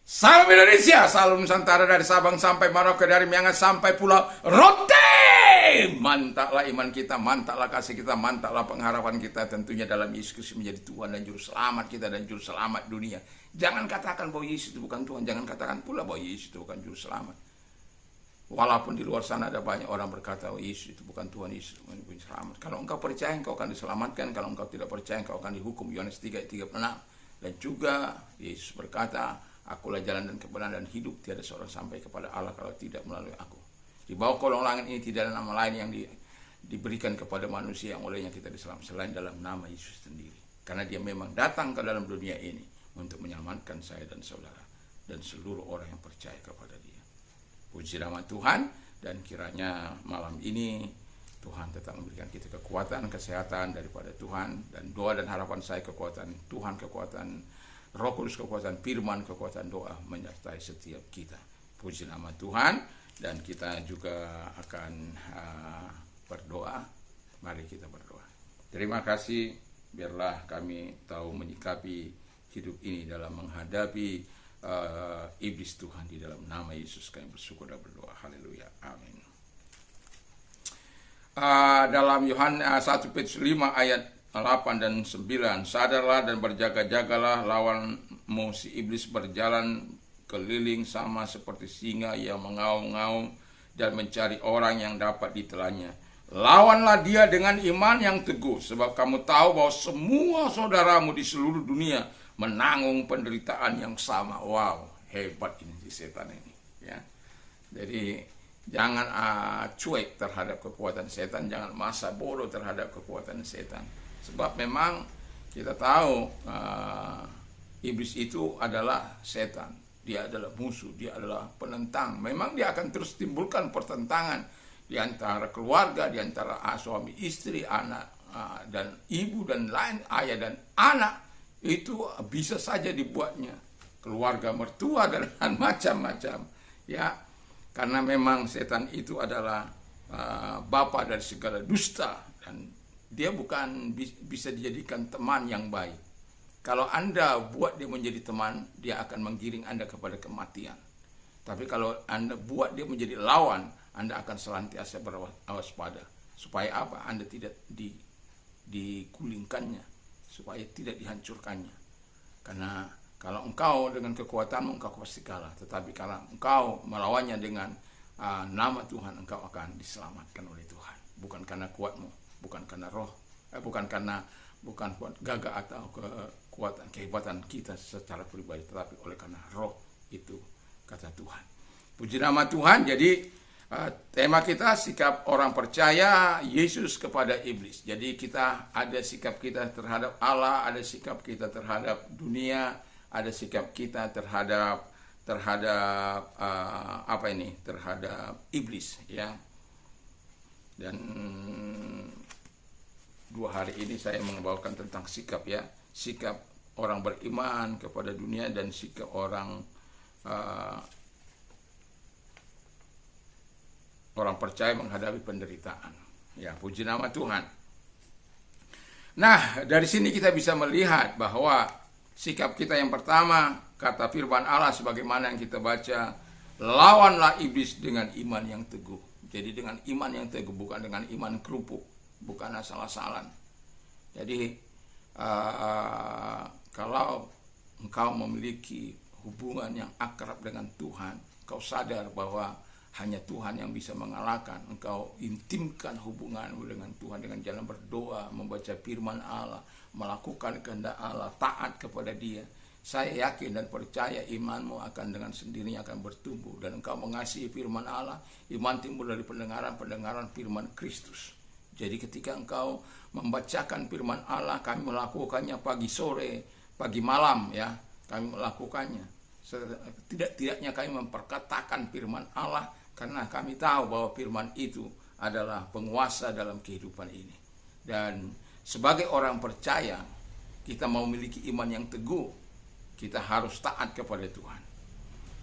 Salam Indonesia, salam Nusantara dari Sabang sampai Merauke, dari Miangas sampai Pulau Rote. Mantaplah iman kita, mantaplah kasih kita, mantaplah pengharapan kita tentunya dalam Yesus Kristus menjadi Tuhan dan Juru Selamat kita dan Juru Selamat dunia. Jangan katakan bahwa Yesus itu bukan Tuhan, jangan katakan pula bahwa Yesus itu bukan Juru Selamat. Walaupun di luar sana ada banyak orang berkata, oh Yesus itu bukan Tuhan, Yesus itu bukan Juru Selamat. Kalau engkau percaya, engkau akan diselamatkan. Kalau engkau tidak percaya, engkau akan dihukum. Yohanes 3:36. Dan juga Yesus berkata, akulah jalan dan kebenaran dan hidup, tiada seorang sampai kepada Allah kalau tidak melalui aku. Di bawah kolong langit ini tidak ada nama lain yang diberikan kepada manusia yang olehnya kita diselamatkan selain dalam nama Yesus sendiri. Karena dia memang datang ke dalam dunia ini untuk menyelamatkan saya dan saudara dan seluruh orang yang percaya kepada dia. Puji nama Tuhan, dan kiranya malam ini Tuhan tetap memberikan kita kekuatan, kesehatan daripada Tuhan, dan doa dan harapan saya kekuatan Tuhan, kekuatan Roh Kudus, kekuatan firman, kekuatan doa menyertai setiap kita. Puji nama Tuhan, dan kita juga akan berdoa. Mari kita berdoa. Terima kasih, biarlah kami tahu menyikapi hidup ini dalam menghadapi iblis Tuhan. Di dalam nama Yesus kami bersyukur dan berdoa. Haleluya. Amin. Dalam Yohanes 1 Petrus 5 ayat 8 dan 9, sadarlah dan berjaga-jagalah, lawanmu si iblis berjalan keliling sama seperti singa yang mengaum-ngaum dan mencari orang yang dapat ditelannya. Lawanlah dia dengan iman yang teguh, sebab kamu tahu bahwa semua saudaramu di seluruh dunia menanggung penderitaan yang sama. Wow, hebat ini si setan ini, ya. Jadi jangan cuek terhadap kekuatan setan, jangan masa bodoh terhadap kekuatan setan. Sebab memang kita tahu iblis itu adalah setan. Dia adalah musuh, dia adalah penentang. Memang dia akan terus timbulkan pertentangan di antara keluarga, di antara suami istri, anak dan ibu dan lain, ayah dan anak. Itu bisa saja dibuatnya keluarga mertua dan macam-macam, ya. Karena memang setan itu adalah bapa dari segala dusta, dan dia bukan bisa dijadikan teman yang baik. Kalau Anda buat dia menjadi teman, dia akan menggiring Anda kepada kematian. Tapi kalau Anda buat dia menjadi lawan, Anda akan senantiasa berwaspada. Supaya apa? Anda tidak digulingkannya, supaya tidak dihancurkannya. Karena kalau engkau dengan kekuatanmu, engkau pasti kalah. Tetapi kalau engkau melawannya dengan nama Tuhan, engkau akan diselamatkan oleh Tuhan. Bukan karena kuatmu, bukan karena roh, bukan gagah atau kekuatan, kehebatan kita secara pribadi, tetapi oleh karena roh itu, kata Tuhan. Puji nama Tuhan. Jadi tema kita sikap orang percaya Yesus kepada iblis. Jadi kita ada sikap kita terhadap Allah, ada sikap kita terhadap dunia, ada sikap kita terhadap terhadap iblis, ya. Dan 2 hari ini saya membawakan tentang sikap, ya, sikap orang beriman kepada dunia dan sikap orang percaya menghadapi penderitaan. Ya, puji nama Tuhan. Nah, dari sini kita bisa melihat bahwa sikap kita yang pertama, kata firman Allah sebagaimana yang kita baca, lawanlah iblis dengan iman yang teguh. Jadi dengan iman yang teguh, bukan dengan iman kerupuk, bukan asal-asalan. Jadi kalau engkau memiliki hubungan yang akrab dengan Tuhan, engkau sadar bahwa hanya Tuhan yang bisa mengalahkan. Engkau intimkan hubunganmu dengan Tuhan dengan jalan berdoa, membaca firman Allah, melakukan kehendak Allah, taat kepada Dia. Saya yakin dan percaya imanmu akan dengan sendirinya akan bertumbuh, dan engkau mengasihi firman Allah. Iman timbul dari pendengaran firman Kristus. Jadi ketika engkau membacakan firman Allah, kami melakukannya pagi sore, pagi malam, ya, kami melakukannya. Tidak-tidaknya kami memperkatakan firman Allah, karena kami tahu bahwa firman itu adalah penguasa dalam kehidupan ini. Dan sebagai orang percaya, kita mau memiliki iman yang teguh, kita harus taat kepada Tuhan.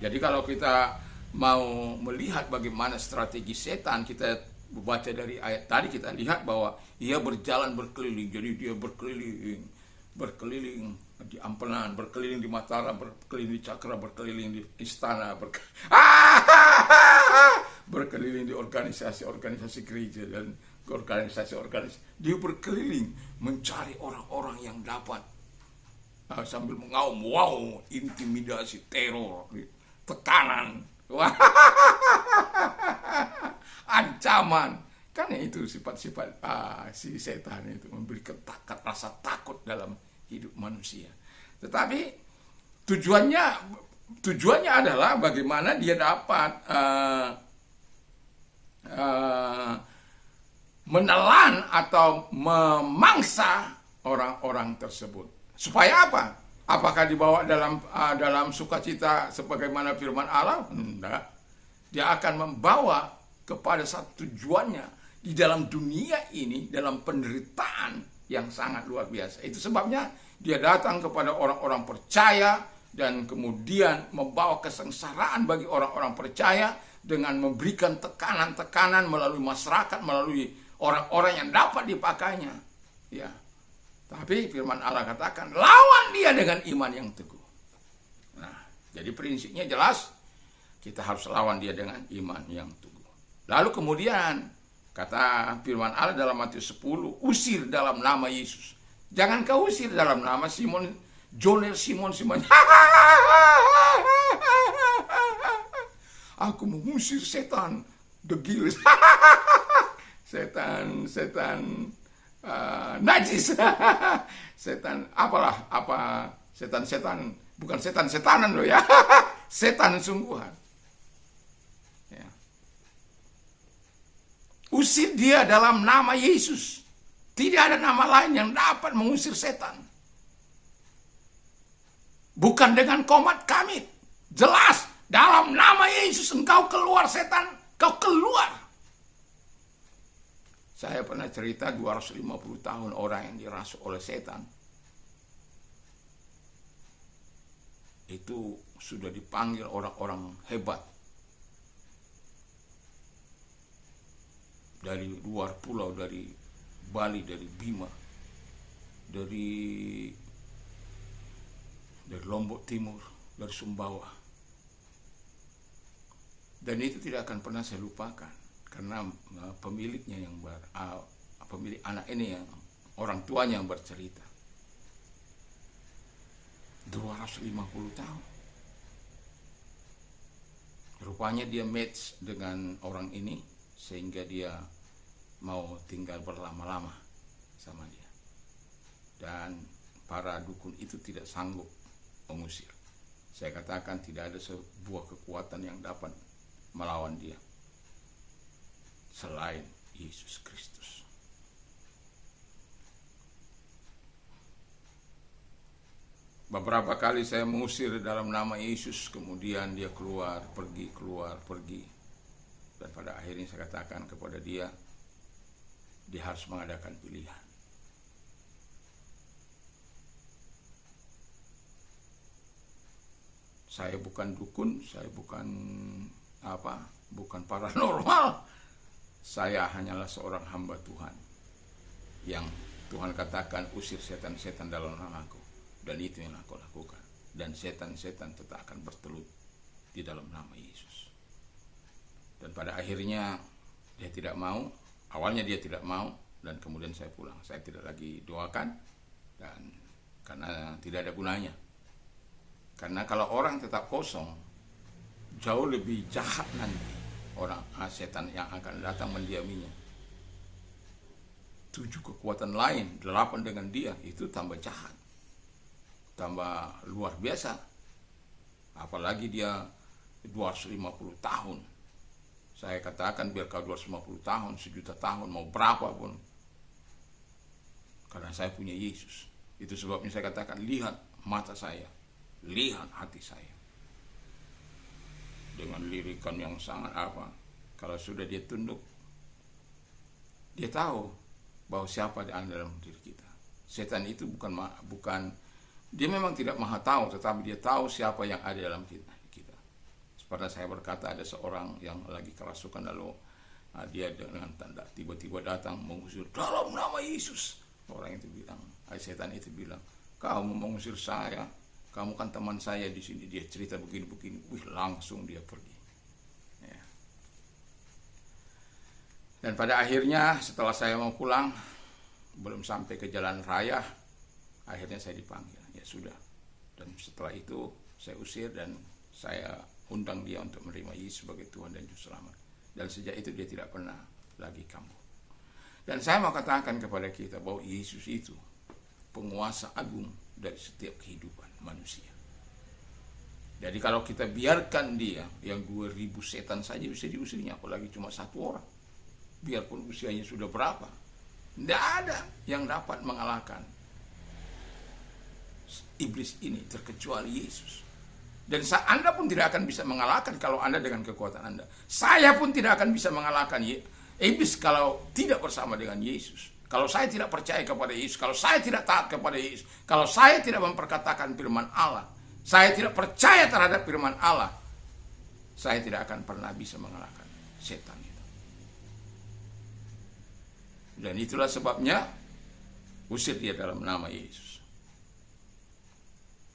Jadi kalau kita mau melihat bagaimana strategi setan, kita baca dari ayat tadi, kita lihat bahwa ia berjalan berkeliling. Jadi dia berkeliling di Ampenan, berkeliling di Mataram, berkeliling di Cakra, berkeliling di istana, berkeliling di organisasi-organisasi gereja dan organisasi-organisasi. Dia berkeliling mencari orang-orang yang dapat sambil mengaum, wow, intimidasi, teror, tekanan, ancaman. Karena itu sifat-sifat si setan itu, memberi rasa takut dalam hidup manusia. Tetapi tujuannya adalah bagaimana dia dapat menelan atau memangsa orang-orang tersebut. Supaya apa? Apakah dibawa dalam sukacita sebagaimana firman Allah? Enggak. Dia akan membawa kepada satu tujuannya di dalam dunia ini, dalam penderitaan yang sangat luar biasa. Itu sebabnya dia datang kepada orang-orang percaya dan kemudian membawa kesengsaraan bagi orang-orang percaya dengan memberikan tekanan-tekanan melalui masyarakat, melalui orang-orang yang dapat dipakainya. Ya. Tapi firman Allah katakan, lawan dia dengan iman yang teguh. Nah, jadi prinsipnya jelas, kita harus lawan dia dengan iman yang teguh. Lalu kemudian kata firman Allah dalam Matius 10, usir dalam nama Yesus. Jangan kau usir dalam nama Simon. Aku mengusir setan, degil, setan najis, setan setan bukan setan-setanan loh ya, setan sungguhan. Ya. Usir dia dalam nama Yesus. Tidak ada nama lain yang dapat mengusir setan. Bukan dengan komat kamit. Jelas, dalam nama Yesus engkau keluar setan, kau keluar. Saya pernah cerita 250 tahun orang yang dirasuk oleh setan. Itu sudah dipanggil orang-orang hebat. Dari luar pulau, dari Bali, dari Bima, dari Lombok Timur, dari Sumbawa. Dan itu tidak akan pernah saya lupakan, karena pemiliknya pemilik anak ini, yang orang tuanya yang bercerita. 250 tahun. Rupanya dia match dengan orang ini, sehingga dia mau tinggal berlama-lama sama dia. Dan para dukun itu tidak sanggup mengusir. Saya katakan tidak ada sebuah kekuatan yang dapat melawan dia selain Yesus Kristus. Beberapa kali saya mengusir dalam nama Yesus, kemudian dia keluar, pergi. Dan pada akhirnya saya katakan kepada dia harus mengadakan pilihan. Saya bukan dukun, saya bukan paranormal. Saya hanyalah seorang hamba Tuhan yang Tuhan katakan usir setan-setan dalam namaku, dan itu yang aku lakukan. Dan setan-setan tetap akan bertelut di dalam nama Yesus. Dan pada akhirnya dia tidak mau. Awalnya dia tidak mau, dan kemudian saya pulang. Saya tidak lagi doakan, dan karena tidak ada gunanya. Karena kalau orang tetap kosong, jauh lebih jahat nanti orang setan yang akan datang mendiaminya. 7 kekuatan lain, 8 dengan dia, itu tambah jahat, tambah luar biasa. Apalagi dia 250 tahun. Saya katakan biar kau 250 tahun, 1.000.000 tahun, mau berapa pun. Karena saya punya Yesus. Itu sebabnya saya katakan, lihat mata saya, lihat hati saya. Dengan lirikan yang sangat kalau sudah dia tunduk, dia tahu bahwa siapa yang ada dalam diri kita. Setan itu bukan dia memang tidak maha tahu, tetapi dia tahu siapa yang ada dalam kita. Pada saya berkata, ada seorang yang lagi kerasukan, lalu dia dengan tanda tiba-tiba datang mengusir dalam nama Yesus. Orang itu bilang, setan itu bilang, kamu mengusir saya, kamu kan teman saya di sini. Dia cerita begini-begini, langsung dia pergi. Ya. Dan pada akhirnya setelah saya mau pulang, belum sampai ke jalan raya, akhirnya saya dipanggil. Ya sudah. Dan setelah itu saya usir dan saya undang dia untuk menerima Yesus sebagai Tuhan dan Juru Selamat. Dan sejak itu dia tidak pernah lagi kambuh. Dan saya mau katakan kepada kita bahwa Yesus itu penguasa agung dari setiap kehidupan manusia. Jadi kalau kita biarkan dia, yang 2000 setan saja bisa diusirnya, apalagi cuma satu orang. Biarpun usianya sudah berapa, tidak ada yang dapat mengalahkan iblis ini terkecuali Yesus. Dan Anda pun tidak akan bisa mengalahkan kalau Anda dengan kekuatan Anda. Saya pun tidak akan bisa mengalahkan iblis kalau tidak bersama dengan Yesus. Kalau saya tidak percaya kepada Yesus, kalau saya tidak taat kepada Yesus, kalau saya tidak memperkatakan firman Allah, saya tidak percaya terhadap firman Allah, saya tidak akan pernah bisa mengalahkan setan itu. Dan itulah sebabnya usir dia dalam nama Yesus.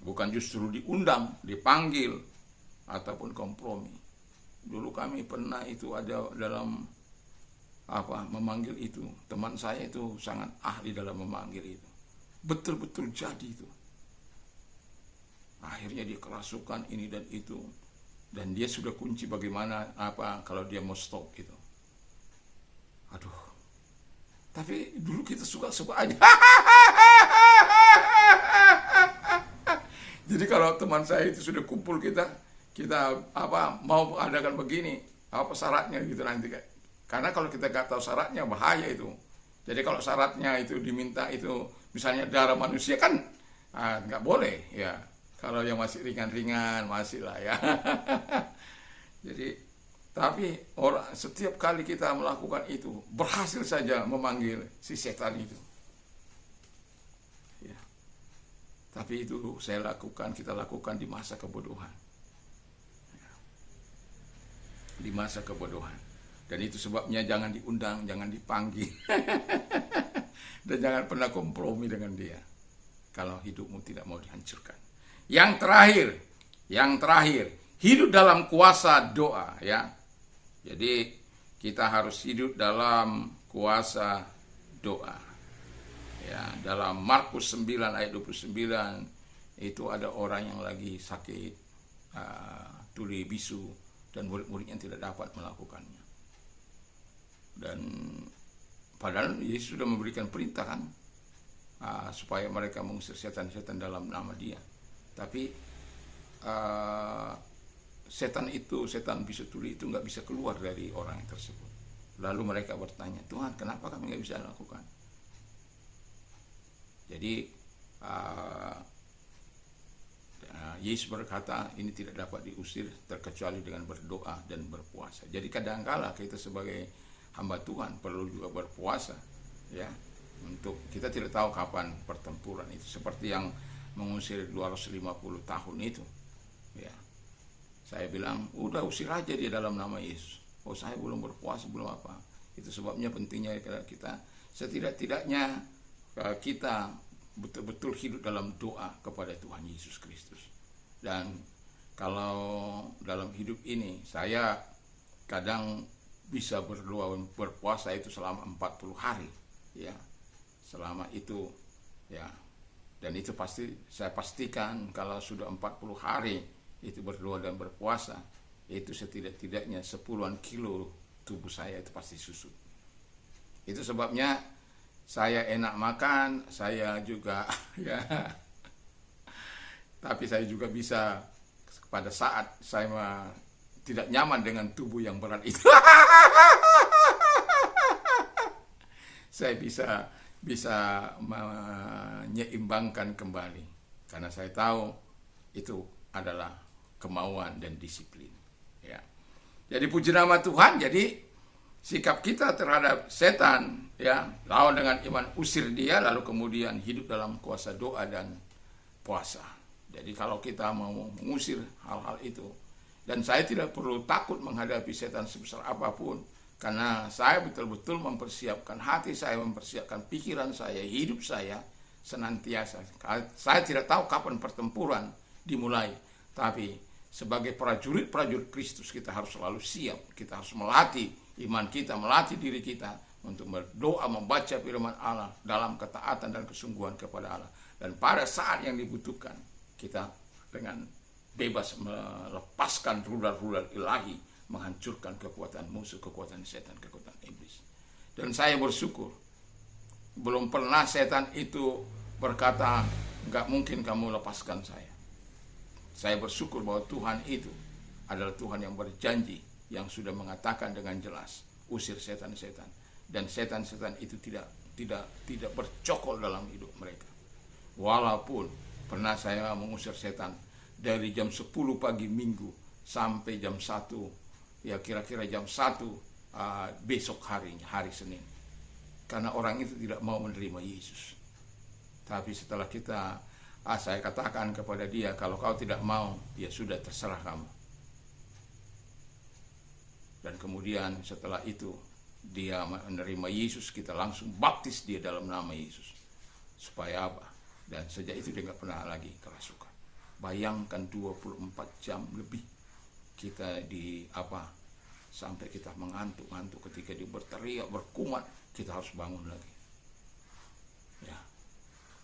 Bukan justru diundang, dipanggil, ataupun kompromi. Dulu kami pernah itu ada dalam memanggil itu. Teman saya itu sangat ahli dalam memanggil itu. Betul-betul jadi itu. Akhirnya dia kerasukan ini dan itu. Dan dia sudah kunci bagaimana kalau dia mau stop itu. Aduh. Tapi dulu kita suka-suka aja. Jadi kalau teman saya itu sudah kumpul kita mau adakan begini, apa syaratnya gitu nanti. Karena kalau kita nggak tahu syaratnya bahaya itu. Jadi kalau syaratnya itu diminta itu misalnya darah manusia kan nggak boleh ya. Kalau yang masih ringan-ringan masih lah ya. Jadi tapi setiap kali kita melakukan itu berhasil saja memanggil si setan itu. Tapi itu kita lakukan di masa kebodohan. Di masa kebodohan. Dan itu sebabnya jangan diundang, jangan dipanggil. Dan jangan pernah kompromi dengan dia. Kalau hidupmu tidak mau dihancurkan. Yang terakhir, hidup dalam kuasa doa ya. Jadi kita harus hidup dalam kuasa doa. Ya, dalam Markus 9 ayat 29 itu ada orang yang lagi sakit tuli bisu dan murid-muridnya tidak dapat melakukannya. Dan padahal Yesus sudah memberikan perintah kan supaya mereka mengusir setan-setan dalam nama Dia. Tapi setan bisu tuli itu nggak bisa keluar dari orang tersebut. Lalu mereka bertanya, Tuhan, kenapa kami nggak bisa lakukan? Jadi Yesus berkata ini tidak dapat diusir terkecuali dengan berdoa dan berpuasa. Jadi kadang-kala kita sebagai hamba Tuhan perlu juga berpuasa ya. Untuk kita tidak tahu kapan pertempuran itu, seperti yang mengusir 250 tahun itu ya. Saya bilang udah usir aja dia dalam nama Yesus. Oh saya belum berpuasa, belum apa. Itu sebabnya pentingnya kita setidak-tidaknya kita betul-betul hidup dalam doa kepada Tuhan Yesus Kristus. Dan kalau dalam hidup ini saya kadang bisa berdoa berpuasa itu selama 40 hari ya. Selama itu ya. Dan itu saya pastikan kalau sudah 40 hari itu berdoa dan berpuasa, itu setidak-tidaknya 10-an kilo tubuh saya itu pasti susut. Itu sebabnya saya enak makan, saya juga ya. Tapi saya juga bisa pada saat saya tidak nyaman dengan tubuh yang berat itu. Saya bisa menyeimbangkan kembali karena saya tahu itu adalah kemauan dan disiplin ya. Jadi puji nama Tuhan. Jadi sikap kita terhadap setan ya, lawan dengan iman, usir dia, lalu kemudian hidup dalam kuasa doa dan puasa. Jadi kalau kita mau mengusir hal-hal itu, dan saya tidak perlu takut menghadapi setan sebesar apapun, karena saya betul-betul mempersiapkan hati saya, mempersiapkan pikiran saya, hidup saya senantiasa. Saya tidak tahu kapan pertempuran dimulai, tapi sebagai prajurit-prajurit Kristus kita harus selalu siap. Kita harus melatih iman kita, melatih diri kita untuk berdoa, membaca firman Allah dalam ketaatan dan kesungguhan kepada Allah. Dan pada saat yang dibutuhkan, kita dengan bebas melepaskan rudal-rudal ilahi, menghancurkan kekuatan musuh, kekuatan setan, kekuatan iblis. Dan saya bersyukur, belum pernah setan itu berkata, nggak mungkin kamu lepaskan saya. Saya bersyukur bahwa Tuhan itu adalah Tuhan yang berjanji, yang sudah mengatakan dengan jelas, usir setan-setan. Dan setan-setan itu tidak bercokol dalam hidup mereka. Walaupun pernah saya mengusir setan dari jam 10 pagi Minggu sampai jam 1, ya kira-kira jam 1 besok harinya, hari Senin. Karena orang itu tidak mau menerima Yesus. Tapi setelah saya katakan kepada dia, kalau kau tidak mau, ya sudah terserah kamu. Dan kemudian setelah itu, dia menerima Yesus, kita langsung baptis dia dalam nama Yesus. Supaya apa? Dan sejak itu dia nggak pernah lagi kerasukan. Bayangkan 24 jam lebih kita sampai kita mengantuk-ngantuk, ketika dia berteriak, berkumat, kita harus bangun lagi. Ya.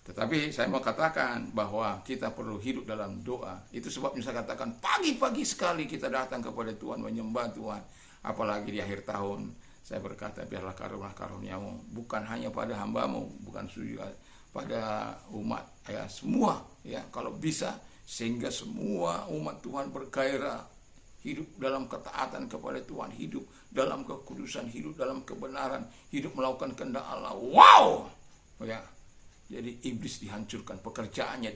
Tetapi saya mau katakan bahwa kita perlu hidup dalam doa. Itu sebabnya saya katakan pagi-pagi sekali kita datang kepada Tuhan, menyembah Tuhan. Apalagi di akhir tahun, saya berkata biarlah karuniamu bukan hanya pada hambamu, bukan juga pada umat, ya semua, ya kalau bisa, sehingga semua umat Tuhan bergairah, hidup dalam ketaatan kepada Tuhan, hidup dalam kekudusan, hidup dalam kebenaran, hidup melakukan kehendak Allah. Wow, ya. Jadi iblis dihancurkan, pekerjaannya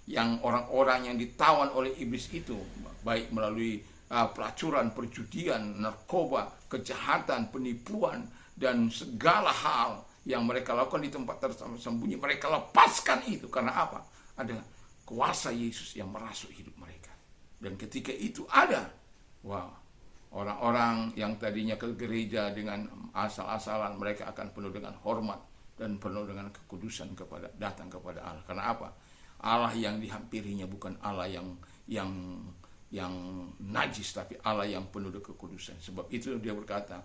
yang orang-orang yang ditawan oleh iblis itu, baik melalui pelacuran, perjudian, narkoba, kejahatan, penipuan, dan segala hal yang mereka lakukan di tempat tersembunyi, mereka lepaskan itu. Karena apa? Ada kuasa Yesus yang merasuk hidup mereka. Dan ketika itu ada, orang-orang yang tadinya ke gereja dengan asal-asalan, mereka akan penuh dengan hormat dan penuh dengan kekudusan datang kepada Allah. Karena apa? Allah yang dihampirinya bukan Allah yang najis, tapi Allah yang penuh dengan kekudusan. Sebab itu dia berkata,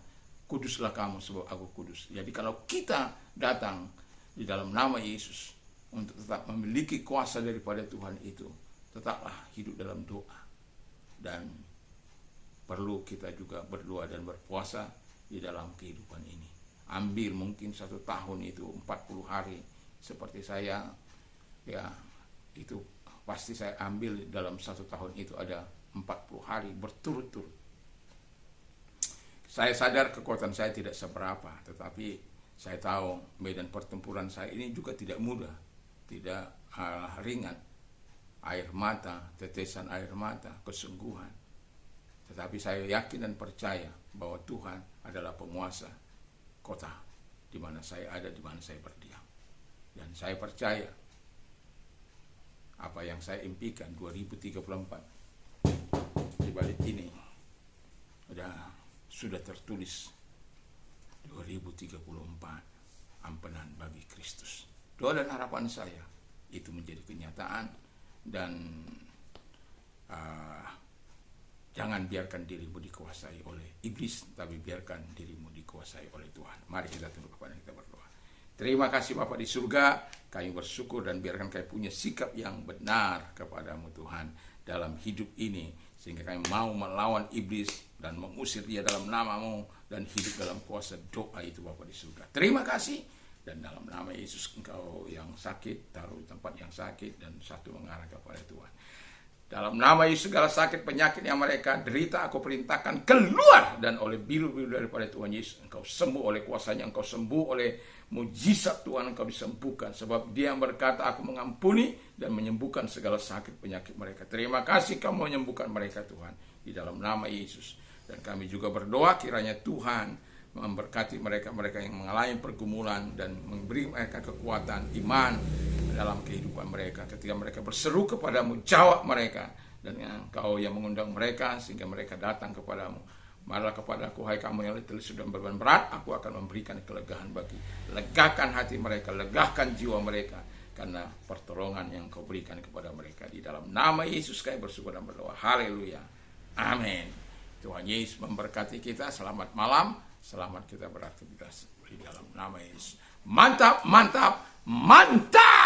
kuduslah kamu sebab aku kudus. Jadi kalau kita datang di dalam nama Yesus untuk tetap memiliki kuasa daripada Tuhan itu, tetaplah hidup dalam doa. Dan perlu kita juga berdoa dan berpuasa di dalam kehidupan ini. Ambil mungkin 1 tahun itu 40 hari seperti saya, ya itu pasti saya ambil dalam 1 tahun itu ada 40 hari berturut-turut. Saya sadar kekuatan saya tidak seberapa, tetapi saya tahu medan pertempuran saya ini juga tidak mudah, tidak ringan. Air mata, tetesan air mata, kesungguhan. Tetapi saya yakin dan percaya bahwa Tuhan adalah penguasa kota di mana saya ada, di mana saya berdiam. Dan saya percaya apa yang saya impikan 2034 di balik ini sudah tertulis 2034, ampenan bagi Kristus. Doa dan harapan saya itu menjadi kenyataan. Dan jangan biarkan dirimu dikuasai oleh iblis, tapi biarkan dirimu dikuasai oleh Tuhan. Mari kita tunduk kepada kita berdoa. Terima kasih Bapa di surga, kami bersyukur dan biarkan kami punya sikap yang benar kepadamu Tuhan dalam hidup ini, sehingga kami mau melawan iblis dan mengusir dia dalam namamu dan hidup dalam kuasa doa itu Bapa di surga. Terima kasih. Dan dalam nama Yesus, engkau yang sakit, taruh di tempat yang sakit, dan satu mengarah kepada Tuhan. Dalam nama Yesus, segala sakit, penyakit yang mereka derita, aku perintahkan keluar. Dan oleh bilu-bilu daripada Tuhan Yesus, engkau sembuh oleh kuasanya, engkau sembuh oleh mujizat Tuhan, engkau disembuhkan. Sebab dia yang berkata, aku mengampuni dan menyembuhkan segala sakit, penyakit mereka. Terima kasih kamu menyembuhkan mereka Tuhan, di dalam nama Yesus. Dan kami juga berdoa kiranya Tuhan memberkati mereka-mereka yang mengalami pergumulan dan memberi mereka kekuatan iman dalam kehidupan mereka. Ketika mereka berseru kepadamu, jawab mereka. Dan engkau yang mengundang mereka sehingga mereka datang kepadamu. Marilah kepadaku, hai kamu yang letih lesu dan beban berat, aku akan memberikan kelegaan bagi. Legakan hati mereka, legakan jiwa mereka. karena pertolongan yang kau berikan kepada mereka. Di dalam nama Yesus kami bersyukur dan berdoa. Haleluya. Amin. Tuhan Yesus memberkati kita. Selamat malam. Selamat kita beraktivitas di dalam nama Yesus. Mantap, mantap, mantap.